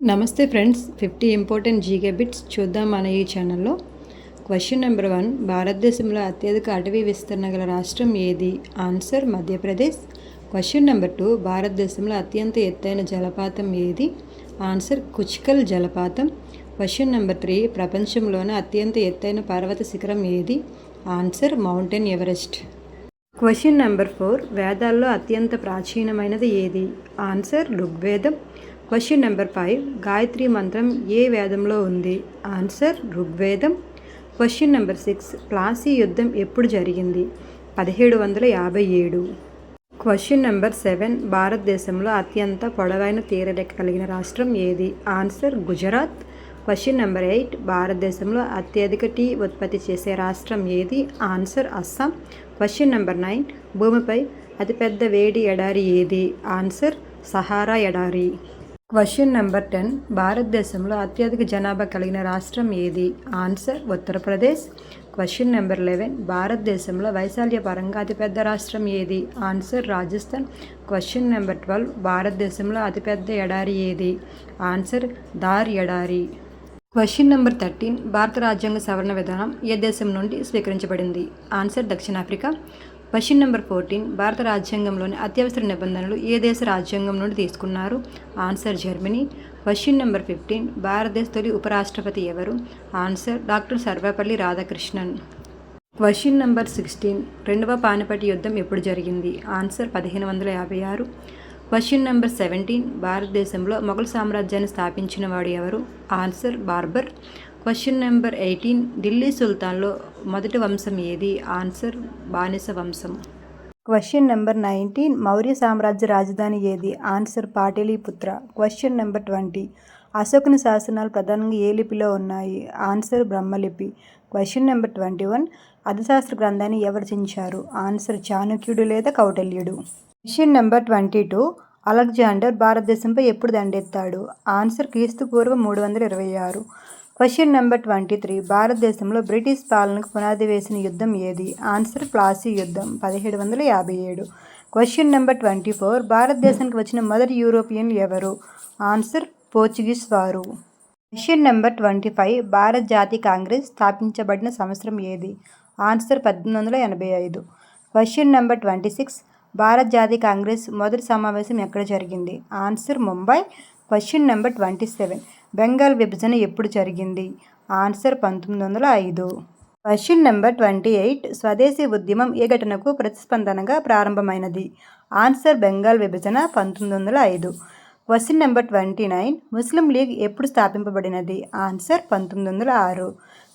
నమస్తే friends, 50 important GK bits చూద్దాం మన ఈ ఛానల్లో. క్వశ్చన్ నెంబర్ 1, భారతదేశంలో అత్యధిక అటవీ విస్తరణ గల రాష్ట్రం ఏది? ఆన్సర్ మధ్యప్రదేశ్. క్వశ్చన్ నెంబర్ 2, భారతదేశంలో అత్యంత ఎత్తైన జలపాతం ఏది? ఆన్సర్ కుచ్కల్ జలపాతం. క్వశ్చన్ నెంబర్ 3, ప్రపంచంలోనే అత్యంత ఎత్తైన పర్వత శిఖరం ఏది? Answer mountain Everest. Question number 4, వేదాల్లో అత్యంత ప్రాచీనమైనది ఏది? ఆన్సర్ ఋగ్వేదం. క్వశ్చన్ నెంబర్ 5, గాయత్రి మంత్రం ఏ వేదంలో ఉంది? ఆన్సర్ ఋగ్వేదం. క్వశ్చన్ నెంబర్ 6, ప్లాసీ యుద్ధం ఎప్పుడు జరిగింది? 1757. క్వశ్చన్ నెంబర్ 7, భారతదేశంలో అత్యంత పొడవైన తీరరేఖ కలిగిన రాష్ట్రం ఏది? ఆన్సర్ గుజరాత్. క్వశ్చన్ నెంబర్ 8, భారతదేశంలో అత్యధిక టీ ఉత్పత్తి చేసే రాష్ట్రం ఏది? ఆన్సర్ అస్సాం. క్వశ్చన్ నెంబర్ 9, భూమిపై అతిపెద్ద వేడి ఎడారి ఏది? ఆన్సర్ సహారా ఎడారి. క్వశ్చన్ నెంబర్ 10, భారతదేశంలో అత్యధిక జనాభా కలిగిన రాష్ట్రం ఏది? ఆన్సర్ ఉత్తరప్రదేశ్. క్వశ్చన్ నెంబర్ 11, భారతదేశంలో వైశాల్య పరంగా అతిపెద్ద రాష్ట్రం ఏది? ఆన్సర్ రాజస్థాన్. క్వశ్చన్ నెంబర్ 12, భారతదేశంలో అతిపెద్ద ఎడారి ఏది? ఆన్సర్ థార్ ఎడారి. క్వశ్చన్ నెంబర్ 13, భారత రాజ్యాంగ సవరణ విధానం ఏ దేశం నుండి స్వీకరించబడింది? ఆన్సర్ దక్షిణాఫ్రికా. క్వశ్చన్ నెంబర్ 14, భారత రాజ్యాంగంలోని అత్యవసర నిబంధనలు ఏ దేశ రాజ్యాంగం నుండి తీసుకున్నారు? Answer Germany. క్వశ్చన్ నెంబర్ 15, భారతదేశ తొలి ఉపరాష్ట్రపతి ఎవరు? Answer doctor Sarvepalli Radhakrishnan. Question number 16, రెండవ పానిపట్ యుద్ధం ఎప్పుడు జరిగింది? ఆన్సర్ 1556. క్వశ్చన్ నెంబర్ 17, భారతదేశంలో మొఘల్ సామ్రాజ్యాన్ని స్థాపించిన వాడు ఎవరు? Answer Babur. Question number 18, Delhi సుల్తాన్లో మొదటి వంశం ఏది? ఆన్సర్ బానిస వంశం. క్వశ్చన్ నెంబర్ 19, మౌర్య సామ్రాజ్య రాజధాని ఏది? ఆన్సర్ పాటలీపుత్ర. క్వశ్చన్ నెంబర్ 20, అశోకుని శాసనాలు ప్రధానంగా ఏ లిపిలో ఉన్నాయి? ఆన్సర్ బ్రహ్మలిపి. క్వశ్చన్ నెంబర్ 21, అర్థశాస్త్ర గ్రంథాన్ని ఎవరు రచించారు? ఆన్సర్ చాణక్యుడు లేదా కౌటిల్యుడు. క్వశ్చన్ నెంబర్ 22, అలెగ్జాండర్ భారతదేశంపై ఎప్పుడు దండెత్తాడు? ఆన్సర్ క్రీస్తుపూర్వం 326. క్వశ్చన్ నెంబర్ 23, భారతదేశంలో బ్రిటిష్ పాలనకు పునాది వేసిన యుద్ధం ఏది? ఆన్సర్ ప్లాసీ యుద్ధం 1757. క్వశ్చన్ నెంబర్ 24, భారతదేశానికి వచ్చిన మొదటి యూరోపియన్ ఎవరు? ఆన్సర్ పోర్చుగీస్ వారు. క్వశ్చన్ నెంబర్ 25, భారత జాతీయ కాంగ్రెస్ స్థాపించబడిన సంవత్సరం ఏది? ఆన్సర్ 1885. క్వశ్చన్ నెంబర్ 26, భారత జాతీయ కాంగ్రెస్ మొదటి సమావేశం ఎక్కడ జరిగింది? Answer Mumbai. Question number 27, Bengal విభజన ఎప్పుడు జరిగింది? ఆన్సర్ 1905. క్వశ్చన్ నెంబర్ 28, స్వదేశీ ఉద్యమం ఏ ఘటనకు ప్రతిస్పందనగా ప్రారంభమైనది? ఆన్సర్ బెంగాల్ విభజన 1905. క్వశ్చన్ నెంబర్ 29, ముస్లిం లీగ్ ఎప్పుడు స్థాపింపబడినది? Answer 1906.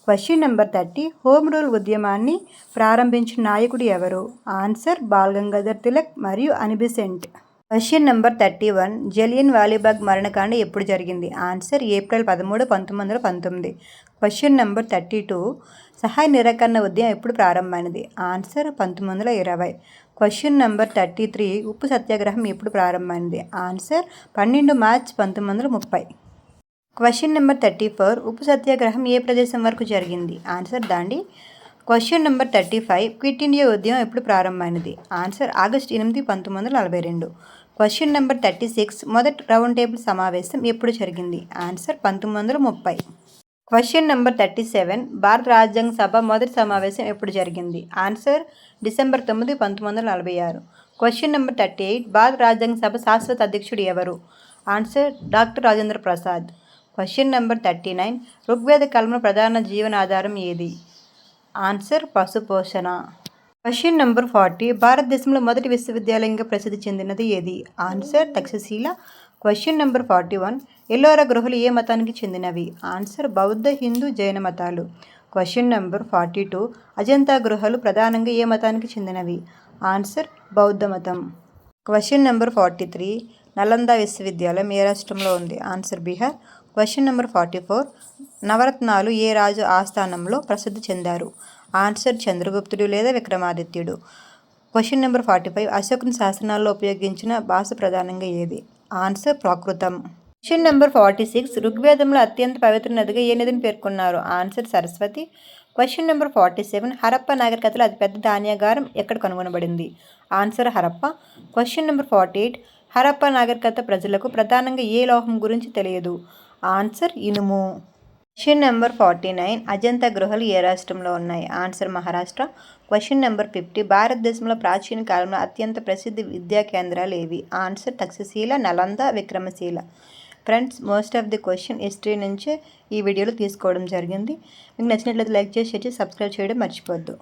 Question number 30, home rule ఉద్యమాన్ని ప్రారంభించిన నాయకుడు ఎవరు? ఆన్సర్ బాల్ గంగాధర్ తిలక్ మరియు అనిబిసెంట్. క్వశ్చన్ నెంబర్ 31, జలియన్ వాలీబాగ్ మరణకాండ ఎప్పుడు జరిగింది? Answer April 13, 1919. క్వశ్చన్ నెంబర్ 32, సహాయ నిరాకరణ ఉద్యమం ఎప్పుడు ప్రారంభమైనది? ఆన్సర్ 1920. క్వశ్చన్ నెంబర్ 33, ఉప్పు సత్యాగ్రహం ఎప్పుడు ప్రారంభమైనది? Answer 12 March 1930. క్వశ్చన్ నెంబర్ 34, ఉప్పు సత్యాగ్రహం ఏ ప్రదేశం వరకు జరిగింది? Answer Dandi. Question number 35, quit India ఉద్యమం ఎప్పుడు ప్రారంభమైనది? Answer August 8, 1942. క్వశ్చన్ నెంబర్ 36, మొదటి రౌండ్ టేబుల్ సమావేశం ఎప్పుడు జరిగింది? ఆన్సర్ 1930. క్వశ్చన్ నెంబర్ 37, భారత రాజ్యాంగ సభ మొదటి సమావేశం ఎప్పుడు జరిగింది? Answer December 9, 1946. క్వశ్చన్ నెంబర్ 38, భారత రాజ్యాంగ సభ శాశ్వత అధ్యక్షుడు ఎవరు? Answer doctor Rajendra Prasad. Question number 39, Rigveda కల్పన ప్రధాన జీవనాధారం ఏది? ఆన్సర్ పశుపోషణ. క్వశ్చన్ నెంబర్ 40, భారతదేశంలో మొదటి విశ్వవిద్యాలయంగా ప్రసిద్ధి చెందినది ఏది? Answer Takshashila. Question number 41, Ellora గుహలు ఏ మతానికి చెందినవి? ఆన్సర్ బౌద్ధ, హిందూ, జైన మతాలు. క్వశ్చన్ నెంబర్ 42, అజంతా గుహలు ప్రధానంగా ఏ మతానికి చెందినవి? ఆన్సర్ బౌద్ధ మతం. క్వశ్చన్ నెంబర్ 43, నలంద విశ్వవిద్యాలయం ఏ రాష్ట్రంలో ఉంది? ఆన్సర్ బీహార్. క్వశ్చన్ నెంబర్ 44, నవరత్నాలు ఏ రాజు ఆస్థానంలో ప్రసిద్ధి చెందారు? ఆన్సర్ చంద్రగుప్తుడు లేదా విక్రమాదిత్యుడు. క్వశ్చన్ నెంబర్ 45, అశోకుని శాసనాల్లో ఉపయోగించిన భాష ప్రధానంగా ఏది? ఆన్సర్ ప్రాకృతం. క్వశ్చన్ నెంబర్ 46, ఋగ్వేదంలో అత్యంత పవిత్ర నదిగా ఏ నదిని పేర్కొన్నారు? Answer Saraswati. Question number 47, Harappa నాగరికతలో అతిపెద్ద ధాన్యాగారం ఎక్కడ కనుగొనబడింది? Answer Harappa. Question number 48, Harappa నాగరికత ప్రజలకు ప్రధానంగా ఏ లోహం గురించి తెలియదు? ఆన్సర్ ఇనుము. Question number 49. అజంతా గుహలు ఏ రాష్ట్రంలో ఉన్నాయి? ఆన్సర్ మహారాష్ట్ర. Question number 50. భారతదేశంలో ప్రాచీన కాలంలో అత్యంత ప్రసిద్ధ విద్యా కేంద్రాలు ఏవి? Answer Takshashila, Nalanda, Vikramashila. Friends, most of the question history నుంచే ఈ వీడియోలో తీసుకోవడం జరిగింది. మీకు నచ్చినట్లయితే లైక్ చేసి, షేర్ చేసి, సబ్స్క్రైబ్ చేయడం మర్చిపోద్దు.